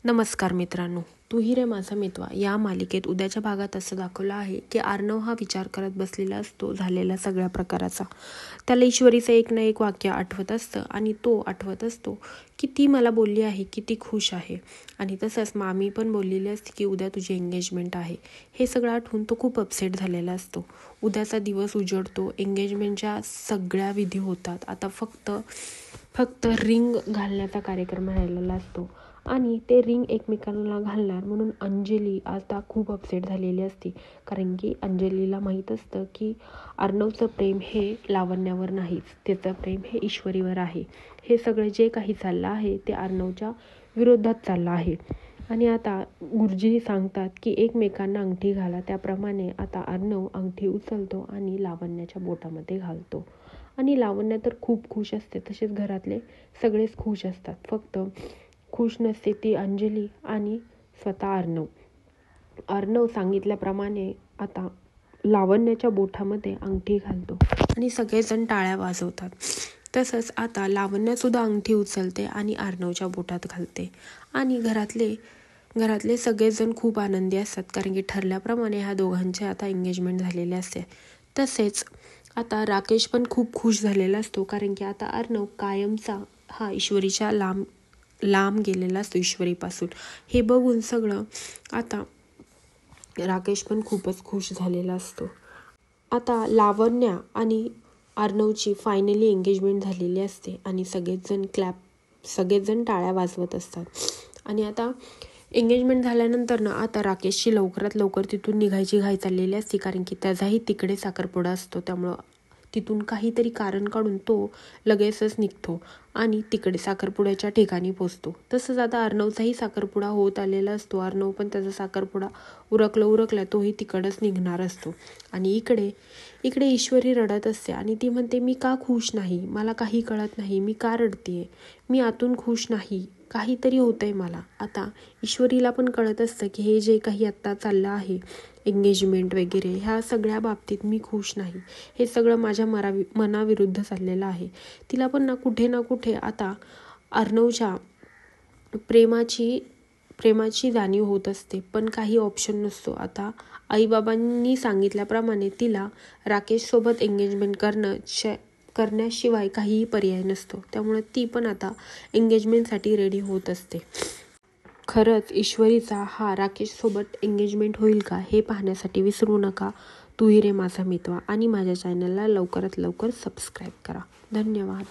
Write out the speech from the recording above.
नमस्कार मित्रांनो, तू ही रे माझा मितवा या मालिकेत उद्याच्या भागात असं दाखवलं आहे की अर्णव हा विचार करत बसलेला असतो झालेल्या सगळ्या प्रकाराचा. त्याला ईश्वरीचं एक ना एक वाक्य आठवत असतं आणि तो आठवत असतो की ती मला बोलली आहे की ती खुश आहे आणि तसंच मामी पण बोललेली असते की उद्या तुझी एंगेजमेंट आहे. हे सगळं आठवून तो खूप अपसेट झालेला असतो. उद्याचा दिवस उजळतो, एंगेजमेंटच्या सगळ्या विधी होतात. आता फक्त रिंग घालण्याचा कार्यक्रम राहिलेला असतो आणि ते रिंग एकमेकांना घालणार म्हणून अंजली आता खूप अपसेट झालेली असते. कारण की अंजलीला माहीत असतं की अर्णवचं प्रेम हे लावण्यावर नाहीच, त्याचं प्रेम हे ईश्वरीवर आहे. हे सगळं जे काही चाललं आहे ते अर्णवच्या विरोधात चाललं आहे. आणि आता गुरुजी सांगतात की एकमेकांना अंगठी घाला, त्याप्रमाणे आता अर्णव अंगठी उचलतो आणि लावण्याच्या बोटामध्ये घालतो. आणि लावण्य तर खूप खुश असते, तसेच घरातले सगळेच खुश असतात. फक्त खुश नसते ती अंजली आणि स्वतः अर्णव सांगितल्याप्रमाणे आता लावण्याच्या बोटामध्ये अंगठी घालतो आणि सगळेजण टाळ्या वाजवतात. तसंच आता लावण्यासुद्धा अंगठी उचलते आणि अर्णवच्या बोटात घालते आणि घरातले सगळेजण खूप आनंदी असतात, कारण की ठरल्याप्रमाणे ह्या दोघांचे आता एंगेजमेंट झालेले असते. तसेच आता राकेश पण खूप खुश झालेला असतो, कारण की आता अर्णव कायमचा हा ईश्वरीच्या लांब गेलेला असतो ईश्वरीपासून. हे बघून सगळं आता राकेश पण खूपच खुश झालेला असतो. आता लावण्या आणि अर्णवची फायनली एंगेजमेंट झालेली असते आणि सगळेजण टाळ्या वाजवत असतात. आणि आता एंगेजमेंट झाल्यानंतर ना आता राकेशची लवकरात लवकर तिथून निघायची घाई चाललेली असते, कारण की त्याचाही तिकडे साखरपुडा असतो. त्यामुळं तिथून काहीतरी कारण काढून तो लगेचच निघतो आणि तिकडे साखरपुड्याच्या ठिकाणी पोचतो. तसंच आता अर्णवचाही साखरपुडा होत आलेला असतो. अर्णव पण त्याचा साखरपुडा उरकला तोही तिकडच निघणार असतो. आणि इकडे ईश्वरी रडत असते आणि ती म्हणते, मी का खुश नाही, मला काही कळत नाही, मी का रडतेय, मी आतून खुश नाही, काहीतरी होतंय मला. आता ईश्वरीला पण कळत असतं की हे जे काही आत्ता चाललं आहे एंगेजमेंट वगैरे, ह्या सगळ्या बाबतीत मी खुश नाही, हे सगळं माझ्या मनाविरुद्ध चाललेलं आहे. तिला पण ना कुठे आता अर्णवच्या प्रेमाची जाणीव होत असते, पण काही ऑप्शन नसतो. आता आईबाबांनी सांगितल्याप्रमाणे तिला राकेशसोबत एंगेजमेंट करण्याशिवाय काहीही पर्याय नसतो. त्यामुळे ती पण आता एंगेजमेंटसाठी रेडी होत असते. खरंच ईश्वरीचा हा राकेशसोबत एंगेजमेंट होईल का, हे पाहण्यासाठी विसरू नका तू ही रे माझा मितवा आणि माझ्या चॅनलला लवकरात लवकर सबस्क्राईब करा. धन्यवाद.